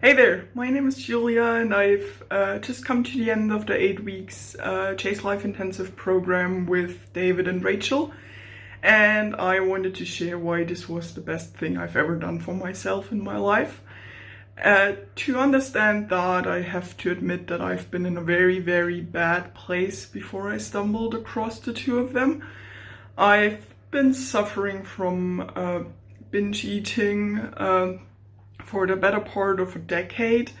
Hey there, my name is Julia and I've just come to the end of the 8 weeks Chase Life Intensive program with David and Rachel, and I wanted to share why this was the best thing I've ever done for myself in my life. To understand that, I have to admit that I've been in a very, very bad place before I stumbled across the two of them. I've been suffering from binge eating for the better part of a decade,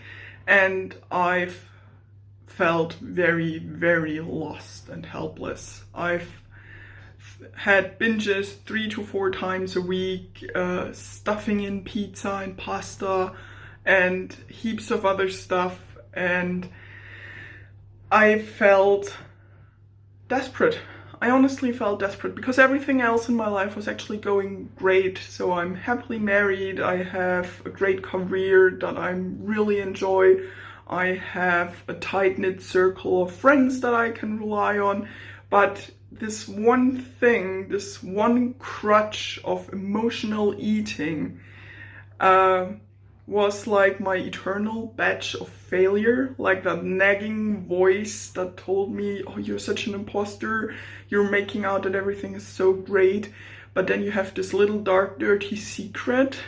and I've felt very, very lost and helpless. I've had binges 3 to 4 times a week, stuffing in pizza and pasta and heaps of other stuff, and I felt desperate. I honestly felt desperate because everything else in my life was actually going great. So I'm happily married, I have a great career that I really enjoy, I have a tight-knit circle of friends that I can rely on, but this one thing, this one crutch of emotional eating was like my eternal badge of failure, like that nagging voice that told me, oh, you're such an imposter, you're making out that everything is so great, but then you have this little dark, dirty secret.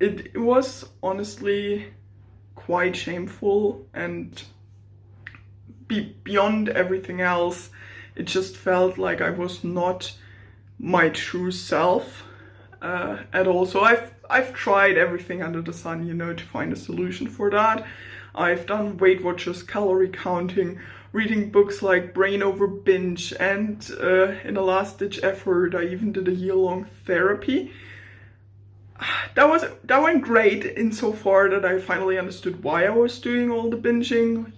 It was honestly quite shameful, and beyond everything else, it just felt like I was not my true self at all. So I've tried everything under the sun, to find a solution for that. I've done Weight Watchers, calorie counting, reading books like Brain Over Binge, and in a last-ditch effort, I even did a year-long therapy. That went great insofar that I finally understood why I was doing all the binging,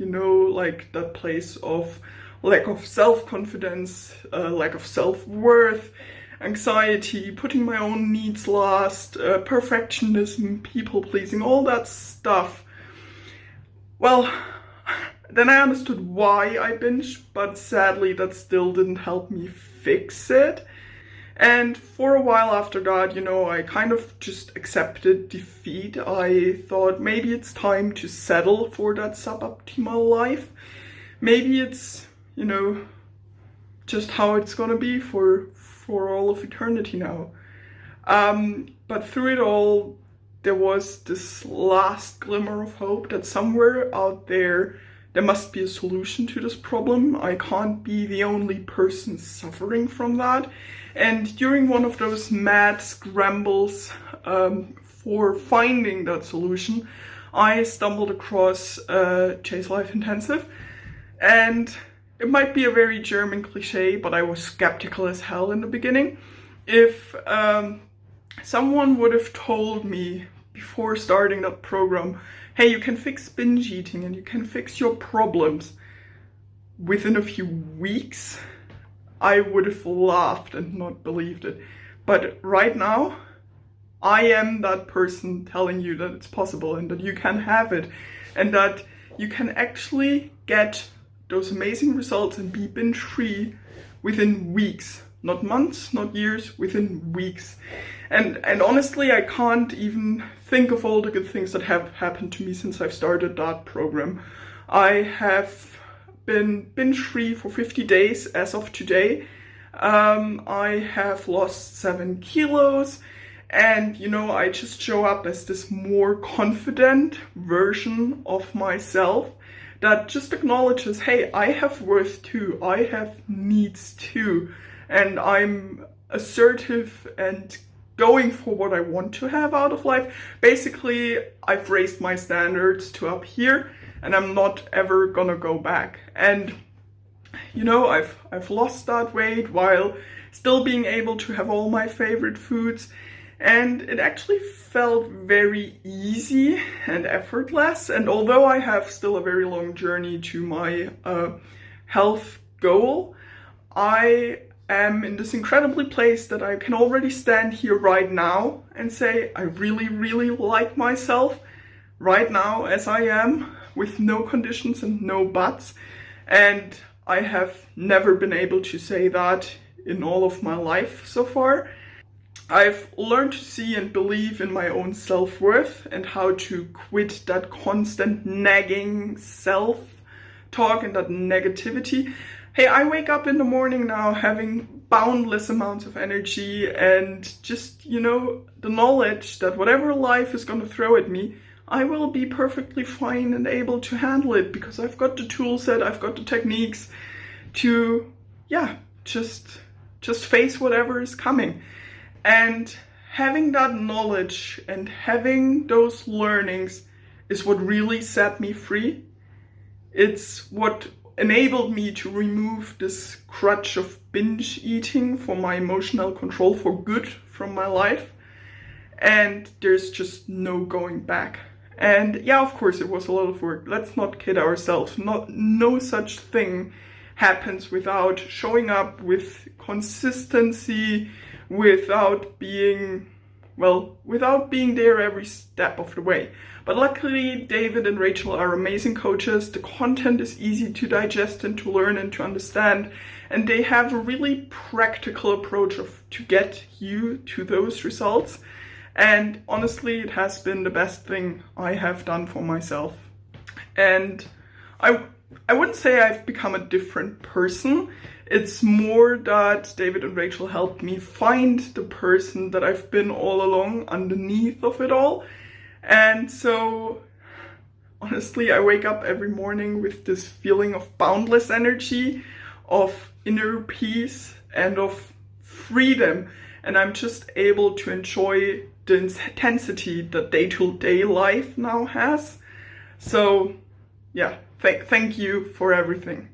like that place of lack of self-confidence, lack of self-worth, anxiety, putting my own needs last, perfectionism, people-pleasing, all that stuff. Well, then I understood why I binged, but sadly that still didn't help me fix it. And for a while after that, I kind of just accepted defeat. I thought maybe it's time to settle for that suboptimal life. Maybe it's, just how it's gonna be for all of eternity now. But through it all, there was this last glimmer of hope that somewhere out there must be a solution to this problem. I can't be the only person suffering from that. And during one of those mad scrambles for finding that solution, I stumbled across Chase Life Intensive, and it might be a very German cliche, but I was skeptical as hell in the beginning. If someone would have told me before starting that program, hey, you can fix binge eating and you can fix your problems within a few weeks, I would have laughed and not believed it. But right now, I am that person telling you that it's possible and that you can have it and that you can actually get those amazing results and be binge free within weeks, not months, not years, within weeks. And honestly, I can't even think of all the good things that have happened to me since I've started that program. I have been binge free for 50 days as of today. I have lost 7 kilos, and I just show up as this more confident version of myself that just acknowledges, hey, I have worth too, I have needs too, and I'm assertive and going for what I want to have out of life. Basically, I've raised my standards to up here, and I'm not ever gonna go back. And I've lost that weight while still being able to have all my favorite foods, and it actually felt very easy and effortless. And although I have still a very long journey to my health goal, I am in this incredibly place that I can already stand here right now and say I really, really like myself right now as I am, with no conditions and no buts. And I have never been able to say that in all of my life so far. I've learned to see and believe in my own self-worth and how to quit that constant nagging self-talk and that negativity. Hey, I wake up in the morning now having boundless amounts of energy and just, the knowledge that whatever life is going to throw at me, I will be perfectly fine and able to handle it because I've got the tool set, I've got the techniques to, just face whatever is coming. And having that knowledge and having those learnings is what really set me free. It's what enabled me to remove this crutch of binge eating for my emotional control for good from my life. And there's just no going back. And yeah, of course, it was a lot of work. Let's not kid ourselves. No such thing happens without showing up with consistency, without being there every step of the way. But luckily, David and Rachel are amazing coaches. The content is easy to digest and to learn and to understand. And they have a really practical approach to get you to those results. And honestly, it has been the best thing I have done for myself. And I wouldn't say I've become a different person. It's more that David and Rachel helped me find the person that I've been all along underneath of it all. And so, honestly, I wake up every morning with this feeling of boundless energy, of inner peace, and of freedom. And I'm just able to enjoy the intensity that day-to-day life now has. So, yeah, thank you for everything.